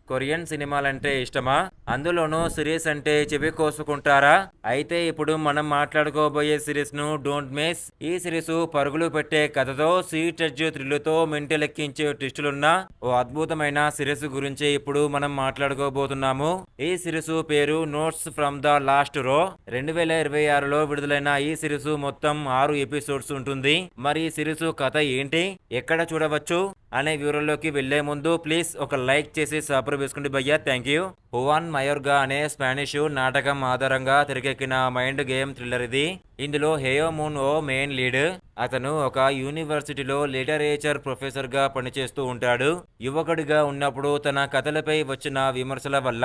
Korean సినిమాలంటే ఇష్టమా? అందులోనూ సిరీస్ అంటే చెవి కోసుకుంటారా? అయితే ఇప్పుడు మనం మాట్లాడుకోబోయే సిరీస్‌ను డోంట్ మిస్. ఈ సిరీసు పరుగులు పెట్టే కథతో, సీట్ ఎడ్జ్ థ్రిల్‌తో మెంటలెక్కించే ట్విస్టులున్న ఓ అద్భుతమైన సిరీస్ గురించి ఇప్పుడు మనం మాట్లాడుకోబోతున్నాము. ఈ సిరీసు పేరు నోట్స్ ఫ్రమ్ ద లాస్ట్ రో. 2026లో విడుదలైన ఈ సిరీసు మొత్తం 6 ఎపిసోడ్స్ ఉంటుంది. మరి ఈ సిరీసు కథ ఏంటి? ఎక్కడ చూడవచ్చు? అనే వివరాల్లోకి వెళ్లే ముందు ప్లీజ్ ఒక లైక్ చేసి సబ్స్క్రైబ్ చేసుకోండి భయ్యా, థ్యాంక్ యూ. హువాన్ మయోర్గా అనే స్పానిష్ నాటకం ఆధారంగా తెరకెక్కిన మైండ్ గేమ్ థ్రిల్లర్ ఇది. ఇందులో హేయో మూన్ ఓ మెయిన్ లీడ్. అతను ఒక యూనివర్సిటీలో లిటరేచర్ ప్రొఫెసర్ గా పనిచేస్తూ ఉంటాడు. యువకుడిగా ఉన్నప్పుడు తన కథలపై వచ్చిన విమర్శల వల్ల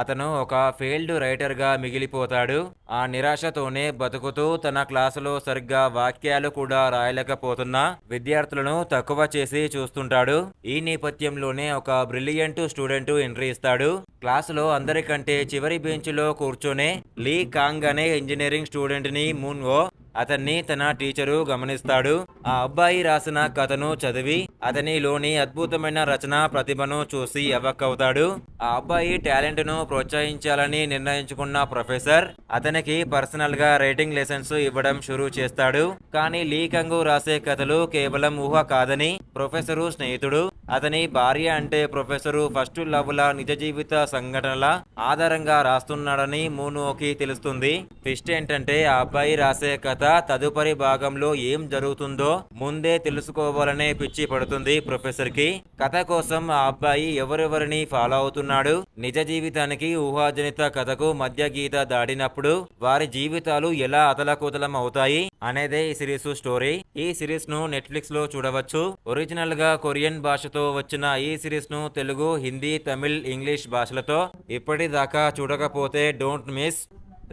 అతను ఒక ఫెయిల్డ్ రైటర్ గా మిగిలిపోతాడు. ఆ నిరాశతోనే బతుకుతూ తన క్లాసులో సరిగ్గా వాక్యాలు కూడా రాయలేకపోతున్న విద్యార్థులను తక్కువ చేసి చూస్తుంటాడు. ఈ నేపథ్యంలోనే ఒక బ్రిలియంట్ స్టూడెంట్ ఎంట్రీ ఇస్తాడు. క్లాసులో అందరికంటే చివరి బెంచ్లో కూర్చొనే లీ కాంగ్ అనే ఇంజనీరింగ్ స్టూడెంట్ ని మూన్ ఓ అతన్ని తన టీచరు గమనిస్తాడు. ఆ అబ్బాయి రాసిన కథను చదివి అతనిలోని అద్భుతమైన రచనా ప్రతిభను చూసి అవాక్కవుతాడు. ఆ అబ్బాయి టాలెంట్ ను ప్రోత్సహించాలని నిర్ణయించుకున్న ప్రొఫెసర్ అతనికి పర్సనల్ గా రైటింగ్ లెసన్స్ ఇవ్వడం షురూ చేస్తాడు. కానీ లీ కంగు రాసే కథలు కేవలం ఊహ కాదని ప్రొఫెసరు స్నేహితుడు, అతని భార్య అంటే ప్రొఫెసరు ఫస్ట్ లవ్ ల నిజ జీవిత సంఘటనల ఆధారంగా రాస్తున్నాడని మూనోకి తెలుస్తుంది. ట్విస్ట్ ఏంటంటే ఆ అబ్బాయి రాసే కథ తదుపరి భాగంలో ఏం జరుగుతుందో ముందే తెలుసుకోవాలనే పిచ్చి పడుతుంది ప్రొఫెసర్ కి. కథ కోసం ఆ అబ్బాయి ఎవరెవరిని ఫాలో అవుతున్నాడు, నిజ జీవితానికి ఊహాజనిత కథకు మధ్య గీత దాడినప్పుడు వారి జీవితాలు ఎలా అతలకుతలం అవుతాయి అనేదే ఈ సిరీస్ స్టోరీ. ఈ సిరీస్ ను నెట్ఫ్లిక్స్ లో చూడవచ్చు. ఒరిజినల్ గా కొరియన్ భాషతో వచ్చిన ఈ సిరీస్ ను తెలుగు, హిందీ, తమిళ్, ఇంగ్లీష్ భాషలతో ఇప్పటిదాకా చూడకపోతే డోంట్ మిస్.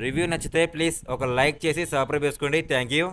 రివ్యూ నచ్చితే ప్లీజ్ ఒక లైక్ చేసి సబ్స్క్రైబ్ చేసుకోండి, థ్యాంక్ యూ.